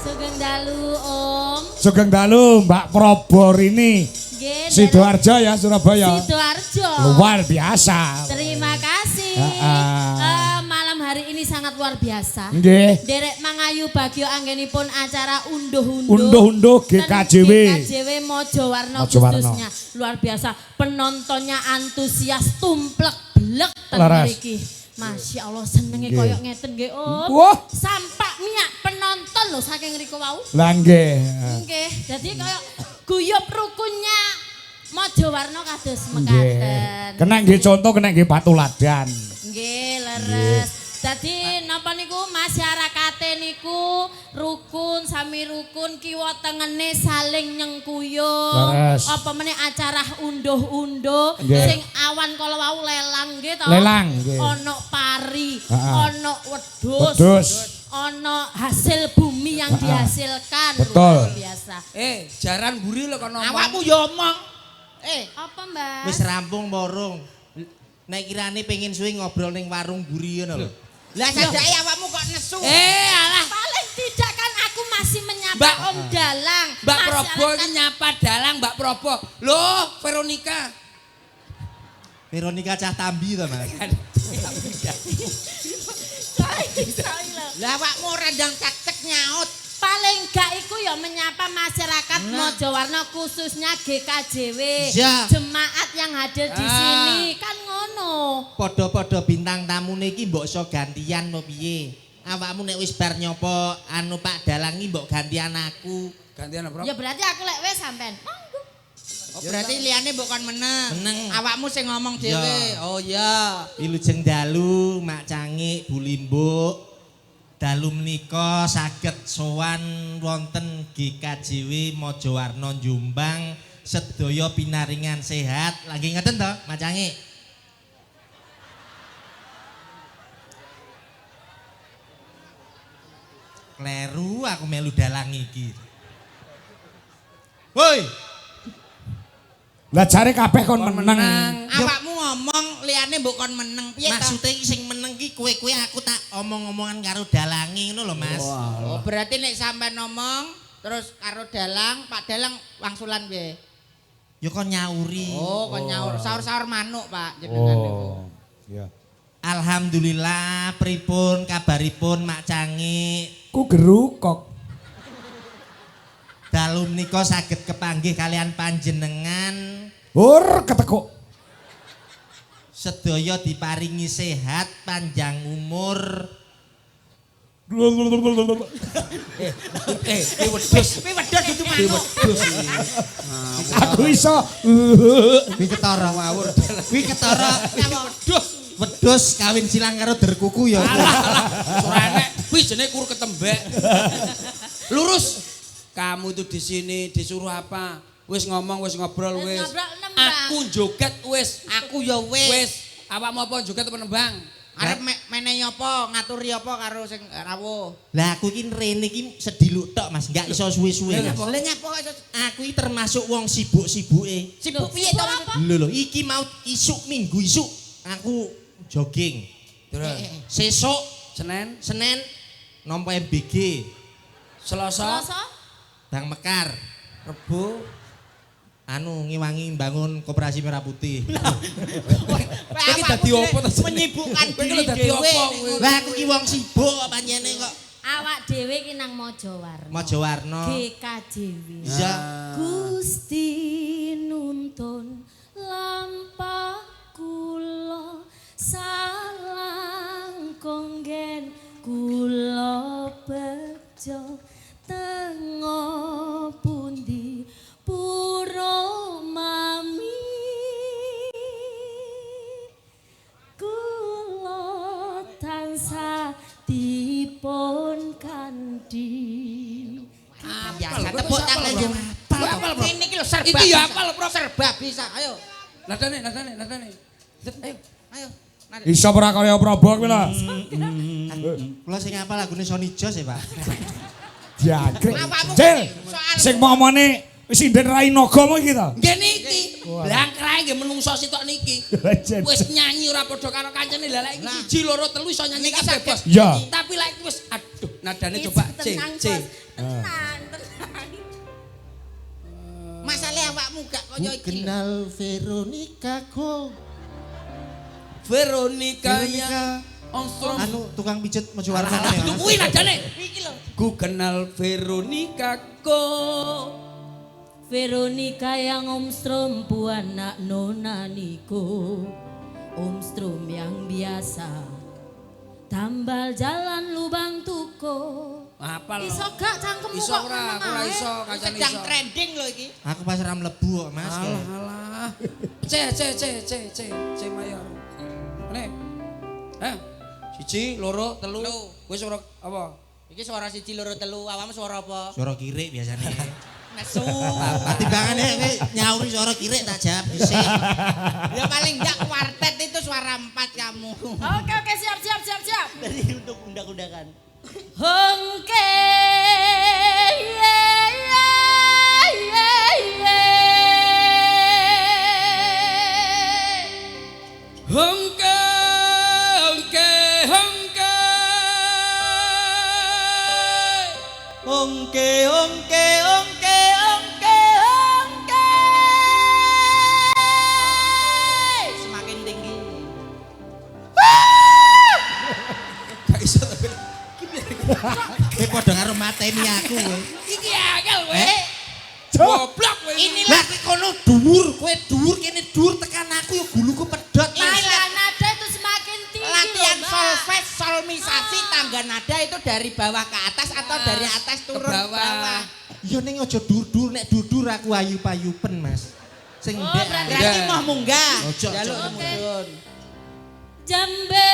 Sugeng dalu Om. Sugeng dalu Mbak Proborini. Nggih. Sidoarjo ya Surabaya. Sidoarjo. Luar biasa. Terima kasih. Malam hari ini sangat luar biasa. Nggih. Derek Mangayu Bagio anggenipun acara unduh-unduh. Unduh-unduh GKJW. GKJW Mojowarno Mojowarno. khususnya. Luar biasa. Penontonnya antusias tumplek blek ten Laras. mriki. Masya Allah senenge Nggih. koyok ngeten nggih Om. Wah. Sampak miak penonton lho saking riko wau. Lah nggih. Nggih, dadi koyok guyub rukunnya Mojowarno kados Nggih. mekaten. Kena nggih contoh kena nggih patuladan. Nggih, leres. Dadi napa niku masyarakate niku rukun sami rukun kiwa tengene saling nyengkuyung. Leres. Apa meneh acara unduh-unduh Nggih. sing awan kala wau lelang nggih to. Lelang, nggih. Ana pari, Ha-ha. ana wedhus. Wedhus. Ana hasil bumi yang dihasilkan. Betul. Luar biasa. Jaran buri lho kono. Awakmu yo omong. Apa Mbak? Wis rampung borong. Nek kirane pengen suwi ngobrol ning warung buri ngono lho. Lah sadake awakmu kok nesu. Alah. Paling tidak kan aku masih menyapa Mbak. Om Dalang. Mbak Probo Masyarakat- iki nyapa dalang Mbak Probo. Loh, Veronica. Veronica cah tambi to, Mas. Lah awakmu rendang cek nyaut. Paling gak iku ya menyapa masyarakat Mojowarno khususnya GKJW. Ya. Jemaat yang hadir di sini kan ngono. Padha-padha bintang tamune iki mbok iso gantian apa piye? Awakmu nek wis bar nyopo anu Pak Dalang iki mbok gantian aku. Gantian apa? Ya berarti aku lek wis sampean. Monggo. Oh, berarti liyane mbok kon meneng. Meneng. Awakmu sing ngomong Ya. dhewe. Oh iya. Wilujeng dalu Mak Cangik Bu Limbuk. Dalu menika saged sowan wonten GKJW Mojowarno Jombang sedaya pinaringan sehat. Lagi ngeten to, Mak Cangik? Kleru aku melu dalang iki. Woi, Lah jare kabeh kon meneng. Awakmu ngomong liyane mbok kon meneng piye to? maksudnya iki sing meneng ki kowe-kowe aku tak omong-omongan karo dalangi ngono lho, Mas. Oh, berarti nek sampean ngomong terus karo Dalang, Pak Dalang wangsulan piye? Ya kon nyauri. Oh, kon nyaur saur-saur manuk, Pak, jenengan niku. Iya. Alhamdulillah, pripun kabaripun Mak Cangik? Ku gerukok. Dalu menika saged kepanggih kalian panjenengan Hur ketekuk. sedaya diparingi sehat, panjang umur. Ki wedhus. Kuwi wedhus dudu manuk. Aku iso. Kuwi ketara ngawur. Kuwi ketara Wedhus. wedhus kawin silang karo derkuku ya. Ora enek, kuwi jenenge kur ketembek. Lurus. Kamu itu di sini disuruh apa? Wis ngomong, wis ngobrol wis. Aku joget wis. Aku ya wis. Wis. Awakmu apa joget apa nembang? Arep menehi apa, ngaturi apa karo sing rawuh. Lah aku iki rene iki sediluk tok Mas, enggak iso suwe-suwe. Mas. Lah nyapa Aku iki termasuk wong sibuk-sibuke. sibuk piye to? Lho iki mau isuk minggu isuk aku jogging. Terus Sesuk Senin, Senin nampa MBG, Selasa, Bang Mekar, Rebo, anu ngiwangi bangun Koperasi Merah Putih. Iki dadi opo to? Menyibukkan Kowe diri dadi dhewe. opo kowe? Lah aku ki wong sibuk pancene kok. Awak dhewe ki nang Mojowarno. Mojowarno. GKJW. Iya. Gusti nuntun lampah kula salang konggen kula bejo tengo pundi puro mami kula tansah dipun kandi. Biasa tepuk tangan yo apal. Ini iki lho serba. Iki ya bisa. apal, Prof. Serba bisa. Ayo. nadane. Ayo. Ayo. Iso ora kaya Prabowo kuwi lho. Kula sing apal lagune Sony Jos ya, Pak. Jagrik. Awakmu Cil, soal- sing momone wis sinden rai naga mau iki to. Nggih niki. Blangkrae nggih menungso sitok niki. Wis nyanyi ora padha karo kancane. Lah lek iki 1 2 3 iso nyanyi kabeh, Bos. Iya. Tapi lek iki wis aduh, nadane coba C. Tenang. Masalah awakmu gak kaya iki. Kenal Veronica kok. Veronica yang Armstrong. Anu tukang pijet Mojowarno Itu ya. kuwi nadane. Iki lho. Ku kenal Veronica kok. Veronica yang Om Strom anak Nona Niko. Om Strom yang biasa tambal jalan lubang tuko. Apal. Iso gak cangkemmu Iso kok ora, meneng ora ae? iso kancane Sedang iso. trending lho iki. Aku pas ora mlebu kok, Mas. Alah. C mayor. Nek. Hah? 1 2 3. Wis ora apa? Iki suara 1 2 3, awakmu suara apa? Suara kirik biasanya. Nesu. Timbangane kowe nyauri suara kirik tak jawab dhisik. Ya paling enggak kuartet itu suara 4 kamu. Oke, siap. Dari untuk undang-undangan. Hongke Hongke. Ongke. Semakin tinggi. Gak iso tapi. Kowe padha karo mateni aku kowe. Iki angel kowe. Goblok kowe. Lah kowe kono dhuwur kene dhuwur tekan aku ya guluku pedhot. Tangga nada itu semakin tinggi. Latihan loh, Mbak. solfège, solmisasi, tangga nada itu dari bawah ke atas atau dari atas turun ke bawah. Ya ning aja dur-dur, nek dur aku ayu-payupen, Mas. Sing Oh, ndek. berarti- Berarti mau munggah. Ojo, Jaluk ojo. mudun. Jambe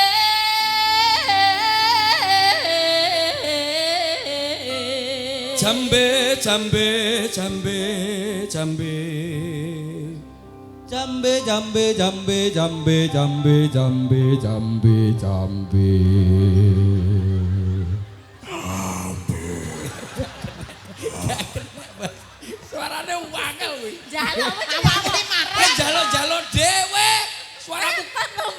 Suarane wangel kuwi. Jaluk Awakmu iki marah. Jaluk dhewe. Suaraku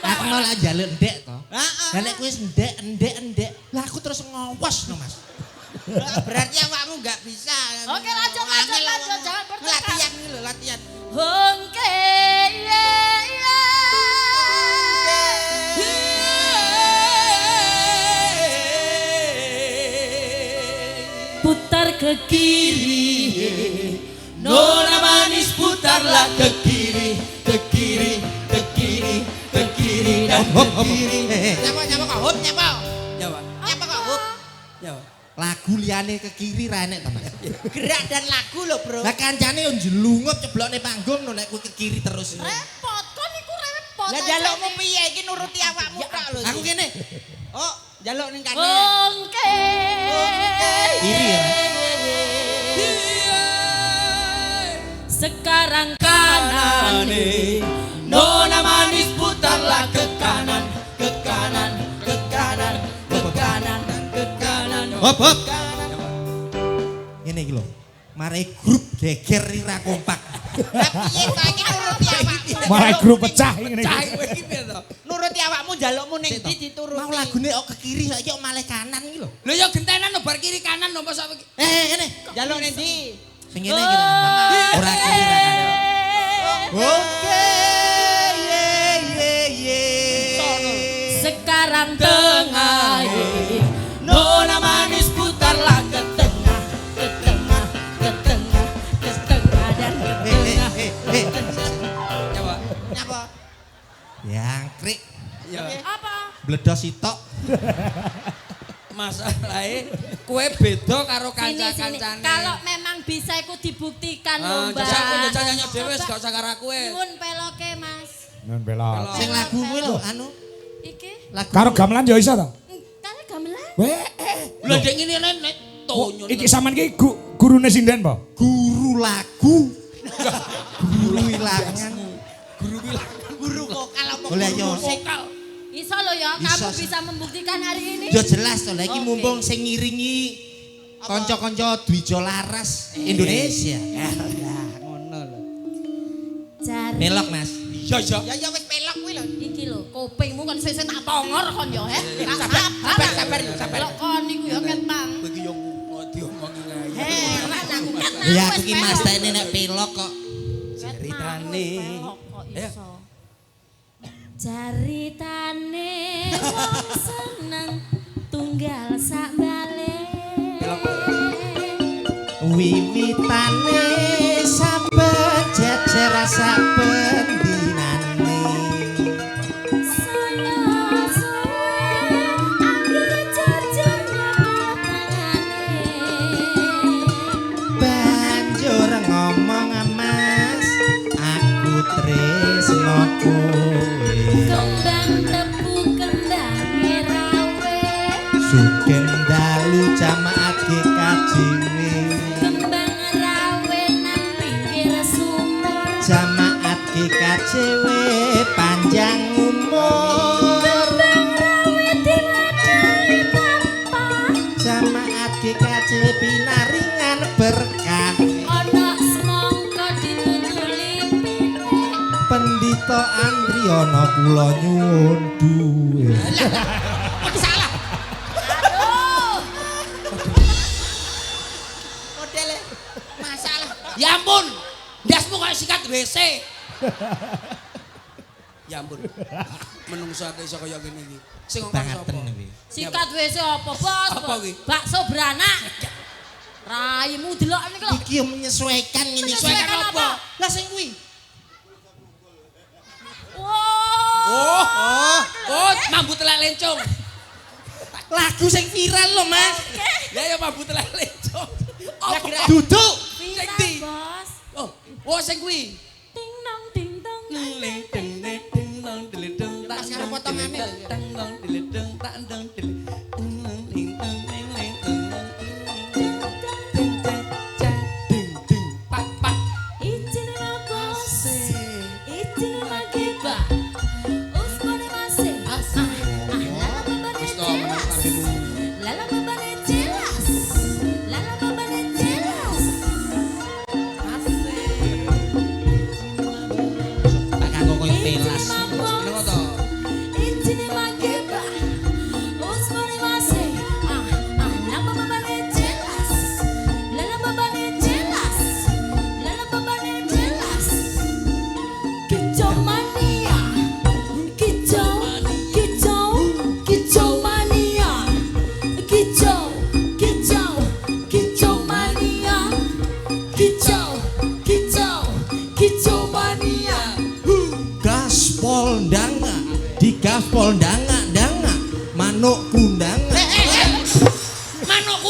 Aku malah njaluk ndek to. Heeh. Lah nek kowe ndek. Lah aku terus ngowos no, Mas. Berarti awakmu enggak bisa. Oke, lanjut, jangan bertengkar. Latihan ini lho, latihan. Hongke putar ke kiri. Nona manis putarlah ke kiri dan Hop. Nyapa kok hop nyapa. Jawa. Nyapa kok hop. Lagu liyane ke kiri ra enek to, Mas. Gerak dan lagu lho, Bro. Lah kancane yo njlungup ceblokne panggung lho nek kowe ke kiri terus. Repot, kon iku repot. Lah jalukmu piye iki nuruti awakmu tok lho. Aku kene. Oh, jaluk ning kanan. Ongke. Kiri ya. Sekarang kanan. Nona manis putarlah ke kanan, ke kanan, ke kanan, ke kanan, ke kanan. Hop hop. Ngene iki lho. Mare grup geger ra kompak. Lah piye kok iki nuruti awakmu? Malah grup pecah ngene Cah iki. kowe iki piye to? Nuruti awakmu jalukmu ning ndi dituruti. Mau lagune kok ke kiri saiki kok malah kanan iki lho. Lho ya gentenan bar kiri kanan lho masa iki. Ngene. Jaluk ning ndi? Sing ngene iki lho. Ora kiri ra kanan. Oke. Ye. Sekarang tengah. Nona manis putarlah ke tengah, Ke tengah, ke tengah, ke tengah dan ke tengah. Coba. Nyapa? Yangkrik. Ya. Apa? Bledos sitok. Masalahe kowe beda karo Sini, sini. kanca-kancane. Kalau memang bisa iku dibuktikan lho, Mbak. Jajak aku njajal nyanyi dhewe gak usah karo kowe. Nyuwun peloke, Mas. Nun belok. Sing lagu kuwi lho anu. Iki Lagu Karo gamelan yo iso to? kare gamelan. Weh. Lho dek ngene nek tonyo. Iki sampean iki gurune sinden po? guru lagu. Guru wilangan. Guru vokal apa Boleh guru yo. musik? Vokal. Iso lho ya, Iso, kamu sih. bisa membuktikan hari ini. Yo jelas to, lah iki Oke. mumpung sing ngiringi kanca-kanca Dwija Laras Indonesia. Ya, ngono lho. Jari. Belok, Mas. Ya ya. Ya wis pelok kuwi lho. Iki lho, kupingmu kan sesuk tak tongor kon yo, Tak sabar. Lho kon niku yo ket Mang. Kowe iki yo diomongi lae. Ya aku ki Mas tene nek pelok kok. Ceritane. Kok iso. Ceritane wong seneng tunggal sak bale. Wiwitane saben jejer saben dinane. Saya suwe anggere jajar tangane. Banjur ngomong Mas, aku tresno kowe. Kembang tebu kembang rawe. Sugeng dalu jamaat GKJW. Kembang rawe nang pinggir sumur. Jamaat GKJW panjang umur. Kembang rawe diwadahi tampah. Jamaat GKJW pinaringan berkah. Ono semangka ditutuli pitik. Pendito Andriono kula nyuwun duwe. Aduh. Modele masalah. Ya ampun. Ndasmu kok sikat WC. Ya ampun. Menungso ate iso kaya ngene iki. Sing ngomong sapa? Bangaten iki. Sikat WC apa, Bos? Apa kuwi? Bakso beranak. Raimu delok niku lho. Iki yo menyesuaikan ngene. Menyesuaikan apa? Lah sing kuwi. Wow. Oh, mambu telak lencong. Lagu sing viral lho, Mas. Ya ya mambu telak lencong. Ya gerak. Duduk. Viral, Sing ndi? Bos. Oh, sing kuwi. Ting dong ting dong. Pas karo potongane. Izin bos. Izin lagi, Pak. Usmane masih. Lala babane jelas. Lala babane jelas.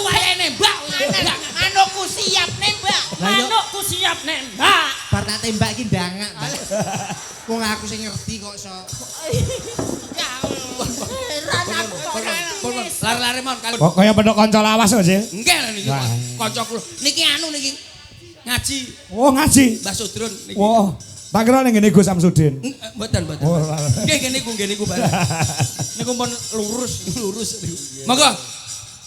wayahe nembak. Manukku siap nembak. Manukku siap nembak. Bar tak tembak iki ndangak. Wong aku sing ngerti kok iso. Ya Allah. Lari-lari mon kali. Kok kaya pedhok kanca lawas kok, Cil? Nggih niki kanca kula. Niki anu niki. Ngaji Oh, ngaji. Mbah Sudrun niki. Wah, tak kira ning ngene Gus Samsudin. Mboten. Oh, Nggih niku barang. Niku pun lurus. Monggo.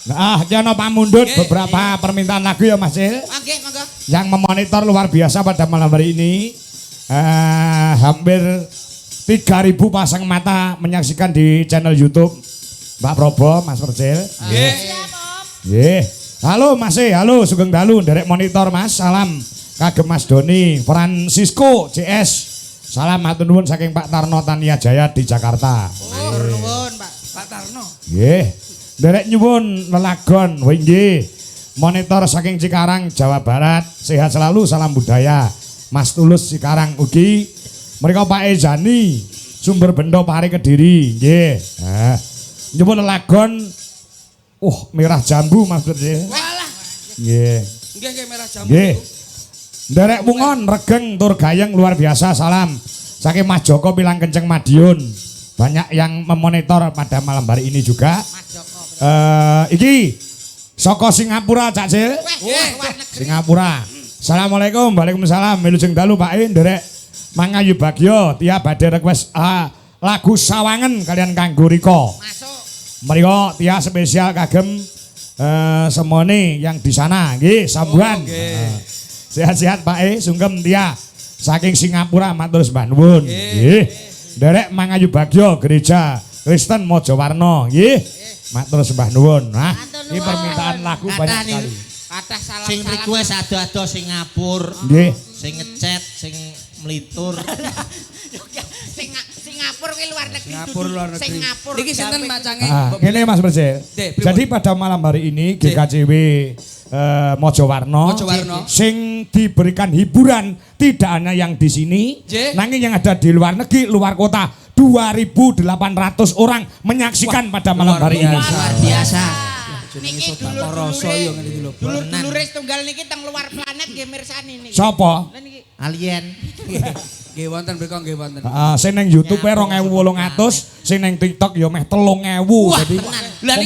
Nah, iki ana pamundhut beberapa permintaan lagu ya Mas Cil. Nggih, monggo. Yang memonitor luar biasa pada malam hari ini. Hampir 3.000 pasang mata menyaksikan di channel YouTube Mbak Probo, Mas Percil. Nggih. Nggih. Halo Mas, halo Sugeng Dalu, nderek monitor Mas. Salam kagem Mas Doni, Francisco CS. Salam matur nuwun saking Pak Tarno Tania Jaya di Jakarta. Matur nuwun, Pak Tarno. Nggih. Nderek nyuwun lelagon, nggih. Monitor saking Cikarang, Jawa Barat. Sehat selalu, salam budaya. Mas Tulus Cikarang ugi. Mereka Pak Ejani, Sumber Bendo Pari Kediri. Nggih. Nah, nyuwun lelagon merah jambu Mas Percil. Walah. Nggih. Nggih merah jambu. Nggih. Nderek Mungon, Regeng, Tur Gayeng luar biasa, salam. Saking Mas Joko Pilang Kenceng Madiun. Banyak yang memonitor pada malam hari ini juga. Mas Joko. Iki saka Singapura Cak Cil. Singapura. Assalamualaikum, waalaikumsalam. Wilujeng dalu Pak nderek Mangayu Bagyo, Tia badhe request lagu Sawangen kalian kanggo Riko. Masuk. Mriko Tia spesial kagem semone yang di sana nggih sambuan. Sehat-sehat Pak sungkem Tia saking Singapura matur sembah nuwun. Nggih. Nderek Mangayu Bagyo Gereja Kristen Mojowarno nggih. Matur sembah nuwun. Nah, ini permintaan lagu banyak sekali. Kathah salam. Sing request ado-ado Singapura. Nggih. Sing ngechat, sing melitur. Singapura ki luar negeri. Singapura luar negeri. Singapura. Niki sinten macange? Ini Mas Percil. Pripun? Jadi pada malam hari ini GKJW Mojowarno sing diberikan hiburan tidak hanya yang di sini, nanging yang ada di luar negeri, luar kota 2.800 orang menyaksikan pada malam hari ini. Luar biasa. Niki dulur-dulure tunggal niki teng luar planet nggih mirsani niki. Sapa? Lah niki Alien. Nggih wonten mriko nggih wonten. Sing ning YouTube 2.800, sing ning TikTok ya meh 3.000. Jadi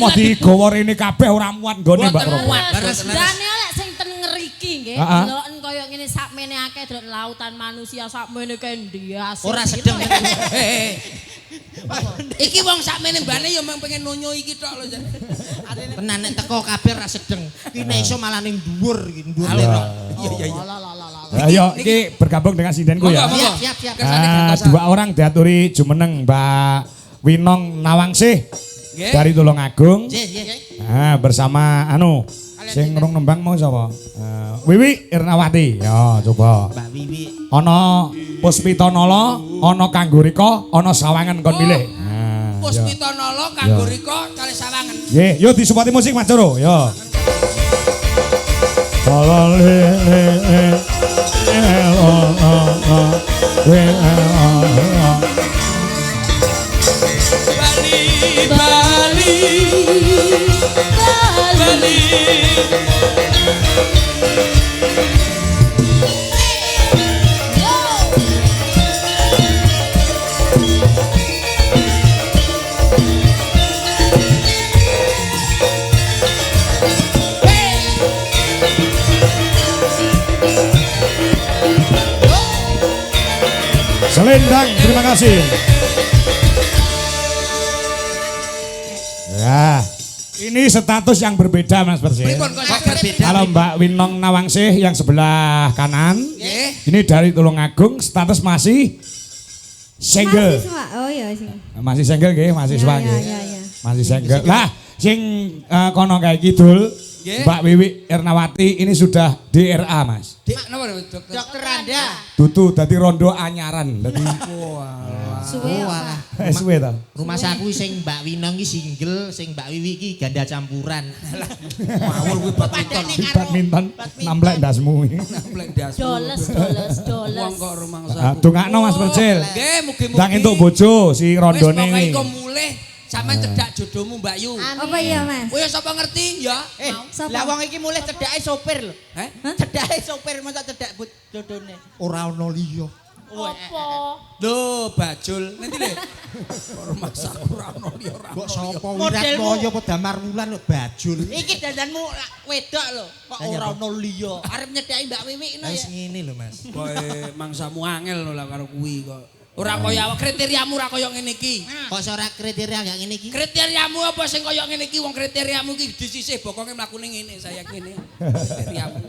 mau digawa rene kabeh ora muat nggone Mbak Romo. Dane lek sing ten ngeriki nggih, deloken kaya ngene sakmene akeh delok lautan manusia sakmene kendias. Ora sedeng. Iki wong sakmene mbane ya mung pengen nonyo iki tok lho jan. Tenan nek teko kabeh ra sedeng. Ki nek iso malah ning dhuwur iki, dhuwur. Iya. Ayo iki bergabung dengan sindenku ya. Siap. Dua orang diaturi jumeneng Mbak Winong Nawangsih dari Tulungagung. Nah, bersama sing ngrung nembang mau sapa? Wiwi Irnawati. Ya, coba. Mbak Wiwi. Ana Puspita Nala, ana Kanggo Riko, ana Sawangen kon pilih. Nah, Puspita Nala Kanggo Riko kali Sawangen. Nggih, yo disupport musik Mas Coro, yo. Bali. Selendang, terima kasih. Ya, ini status yang berbeda Mas Persil. Kalau Mbak Winong Nawangsih yang sebelah kanan, ini dari Tulungagung, status masih single. Oh iya sih. Masih single nggih, mahasiswa nggih. Iya. Masih single. Lah, sing kono kayak kidul, Mbak Wiwi Irnawati ini sudah DRA Mas. Dokter Anda. Dudu dadi rondo anyaran. Dadi Suwe apa? suwe ta. Rumah saku sing Mbak Winong iki single, sing Mbak Wiwi iki ganda campuran. Ngawur kuwi Badminton namblek ndasmu. Doles. Wong kok rumangsa. Dongakno Mas Percil. Nggih, mugi-mugi. Ndang entuk bojo si rondone Wis iki. pokoke mulih sampean cedak jodohmu Mbak Yu. Apa iya, Mas? Kowe sapa ngerti ya? Sapa? Lah wong iki mulih cedake sopir lho. Heh? Cedake sopir masa cedak jodone. Ora ono liya. Apa? Lho, Bajul. Nanti le. Ora masak ora ono liya ora. Kok sapa Modelmu. Wiratmoyo apa Damar Wulan kok Bajul. Iki dandanmu wedok lho. Kok Lah, ora nyapa? ono liya. Arep nyedaki Mbak Wiwi ngono Wis ya. ngene lho Mas. Koe mangsamu angel lho lah karo kuwi kok. Ora kaya kriteriamu ora kaya ngene iki. Kok ora kriteria gak ngene iki? Kriteriamu apa sing kaya ngene iki? Wong kriteriamu iki disisih bokonge mlakune ngene, saya kene. Kriteriamu.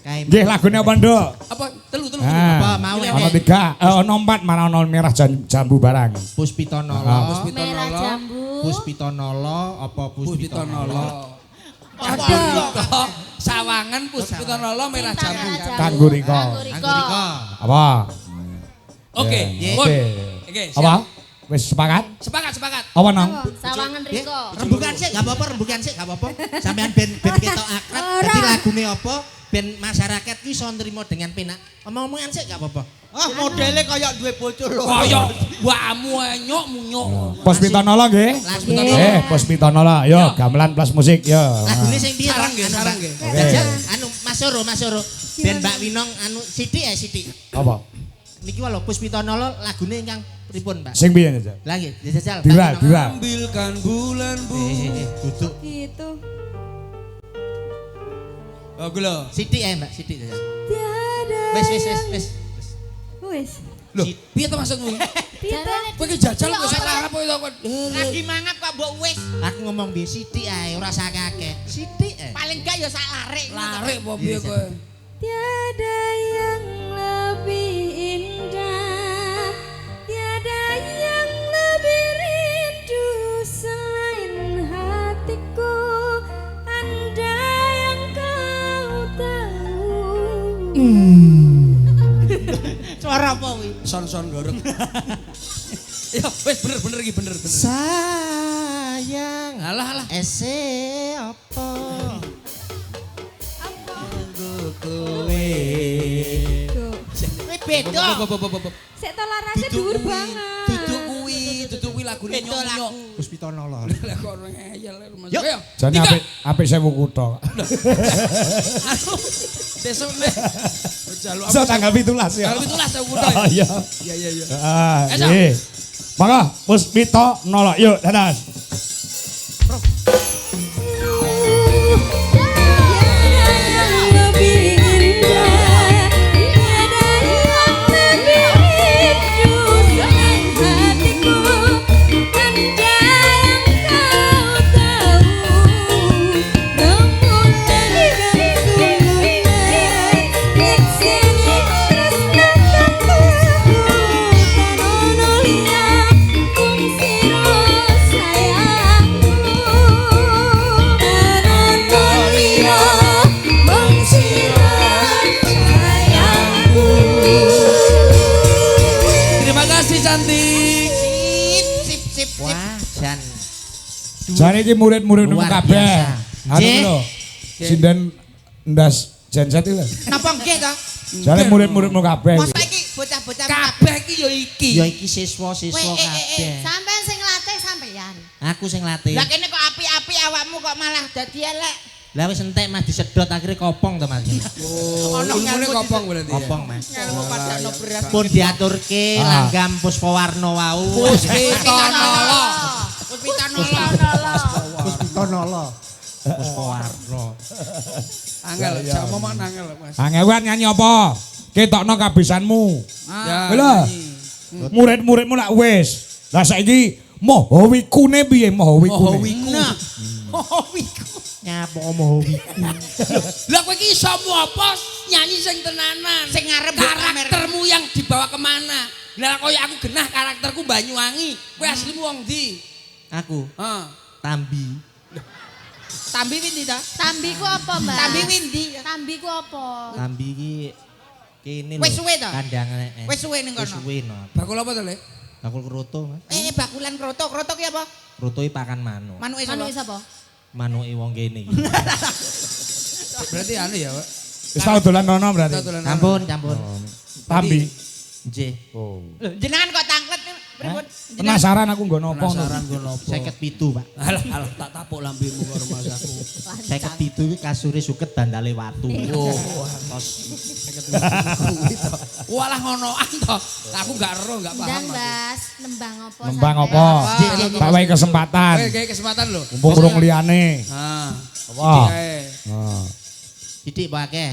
Kae. Nggih lagune apa nduk? Apa? Telu. Apa mau Ono 3, ono 4 mana ono merah jambu barang. Puspitonolo. Merah jambu. Puspitonolo apa Puspitonolo? Puspitonolo. Sawangan Puspitonolo merah jambu. Kanggo riko. Anggurika. Apa? Oke. Nggih. Pun. Oke. Oke. Apa? Wis sepakat? Sepakat. Apa nong? Sawangan Nggih, Riko. rembukan sik gak apa-apa, rembukan sik gak apa-apa. Sampean ben ketok akrab. Dadi lagune apa? Ben masyarakat ki iso nrimo dengan penak. Omong-omongan sik gak apa-apa. Ah modele kaya duwe bojo lho. Kaya mbakmu nyok munyok. Puspitonolo nggih. Puspitonolo. Puspitonolo. Yo gamelan plus musik yo. Lagune sing piye? Sarang nggih, Anu, sarang Mbak? nggih. Oke. Jajal, anu Mas Soro. Ben Mbak Winong anu Sithik. Apa? Niki wae lho Puspitonolo lagune ingkang pripun, Mbak? Sing piye aja? Lah nggih, jajal. Dira. Ambilkan bulan Duduk. Gitu. Oh gula. Sithik ae, Mbak, sithik jajal. Tiada. Wis. Wis. Loh, piye to maksudmu? Jarane Kowe ki jajal kok sak arep kowe to kok. Lagi mangap kok mbok wis. Aku ngomong piye sithik ae, ora sak akeh. Sithik ae. Paling gak ya sak larek. Larik apa piye kowe? Tiada yang lebih indah. Tiada yang lebih rindu selain hatiku. Andai yang kau tahu. Suara apa kuwi? Son goreng. Ya wis bener iki bener. Sayang. Alah. Ese apa? Kowe. Kuwi beda. Sik toleransi dhuwur banget. Duduk kuwi lagune Beda nyok. lagu. Puspitonolo. Lah kok ngeyel Mas. Yuk. Ayo. Jane apik sewu kutho. Anu sesuk nek jaluk So tanggal 17 ya. Kalau itulah saya kuda. Oh iya. Iya. Ah, Esok. nggih. Mangga Puspitonolo yuk dadah. Terima kasih cantik. Sip. Wah, jan. Jane iki murid-muridmu Luar kabeh. biasa. Anu Nggih. lho. Sinden ndas genset iki lho. Napa nggih to? Jane murid-muridmu kabeh. Masa iki bocah-bocah Kabeh iki ya iki. Ya iki siswa-siswa kabeh. Sampean sing latih sampean. Aku sing latih. Lah kene kok api-api awakmu kok malah dadi elek. Lah wis entek Mas disedot akhirnya kopong to Mas. Oh, ilmune kopong berarti. ya? Kopong Mas. Nyalu padakno beras. Pun diaturke langgam Puspawarna wau. Puspitonolo. Puspitonolo. Puspawarna. Angel, sak momok angel Mas. Angewan nyanyi apa? Ketokno kabisanmu. Ya. Lho. Murid-muridmu lak wis. Lah saiki mohowikune piye mohowikune? Nah. Oh wiku. Nyapa mohowiku. Lah kowe iki iso apa nyanyi sing tenanan. Sing ngarep mbok pamer. karaktermu yang dibawa kemana? Lah koyo aku genah karakterku Banyuwangi. Kowe aslimu wong ndi? Aku Heeh. Tambi. Tambi windi ta? Tambi ku apa, Mbak? Tambi windi. Tambi ku apa? Tambi iki kene Wis suwe to? Kandangane. Wis suwe ning Wis kono. suwe no. Bakul apa to, Le? Bakul keroto Mas. Bakulan kroto ki apa? Keroto iki pakan manuk. Manuke Anu sapa? sapa? Manuke wong kene iki. Berarti anu ya, Pak. Wis tau dolan rono berarti. Kita dolan. Campur. Tambi. Nggih. Oh. Lho, jenengan kok tanglet Pripun? Penasaran aku nggo nopo. Penasaran nggo nopo. 57, Pak. Alah tak tapuk lambemu karo Mas aku. 57 iki kasure suket dandale watu. Oh, tos. Walah ngonoan to. Aku gak ero, gak paham. Ndang Bas, nembang apa? Nembang sampean? apa? Tak wae kesempatan. Oke, kesempatan lho. Mumpung urung liyane. Ah. Apa? Heeh. Didik apa akeh?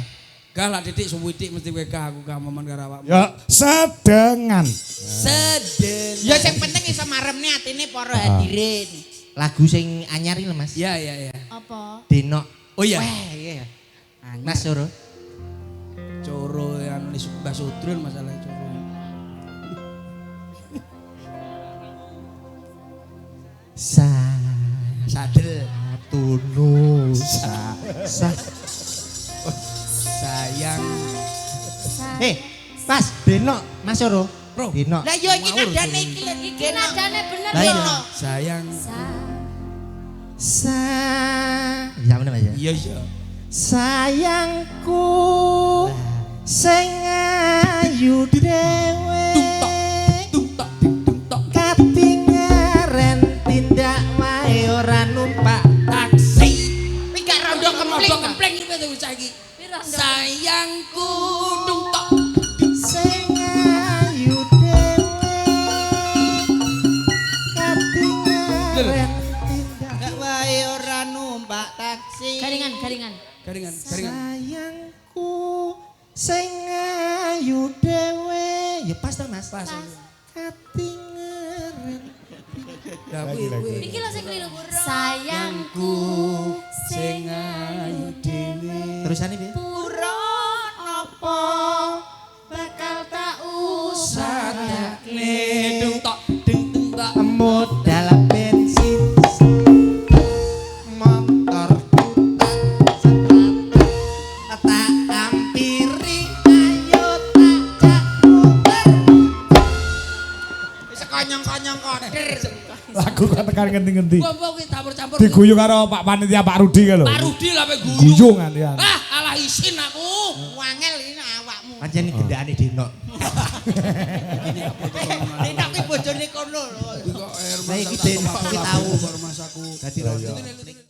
Gak lah Didik suwidik mesti kowe aku kamoman karo awakmu. Ya sedengan. Seden. Ya sing penting iso maremne atine para hadirin. Lagu sing anyar iki lho, Mas. Ya ya ya. Apa? Denok. Oh iya. Wah, iya. Mas Soro. Coro yang Mbah Sudrun masalah coro. Sadel. Tunu Sayang. Pas Denok, Mas Soro. Bro. Denok. Lah yo iki nadane iki lho Iki nadane bener Lah ya. iya. Sayang. Ya bener Mas ya. Iya iya. Sayangku sing ayu dhewe Tung-tok, tung-tok. katingaren tindak wae ora numpak Taksi. Iki gak rondo kempling. Kempleng iki wis saiki. Piro ndang? Sayangku tung-tok. sing ayu dhewe katingaren tindak Gak wae ora numpak taksi. Garingan. Garingan. sayangku sing ayu dhewe ya pas to Mas Pas. katingaren Ya kuwi. Iki lho sing keliru. Sayangku Sing ayu dhewe. terusane piye Buron apa bakal tak Sadakne tung-tok, tung-tok. modal bensin motor tak ampiri ayo tak puter wis konyong-konyong koder. Lagu kok tekan ngendi-ngendi. Apa kuwi campur-campur. Diguyu karo Pak Panitia Pak Rudi ka lho. Pak Rudi lah pe guyu. Guyu ngantian. Ah, alah isin aku. Wangel ini awakmu. pancen gendakane Denok Tidak ki bojone kono lho. Kok air Lah iki Denok ki tau mas aku. dadi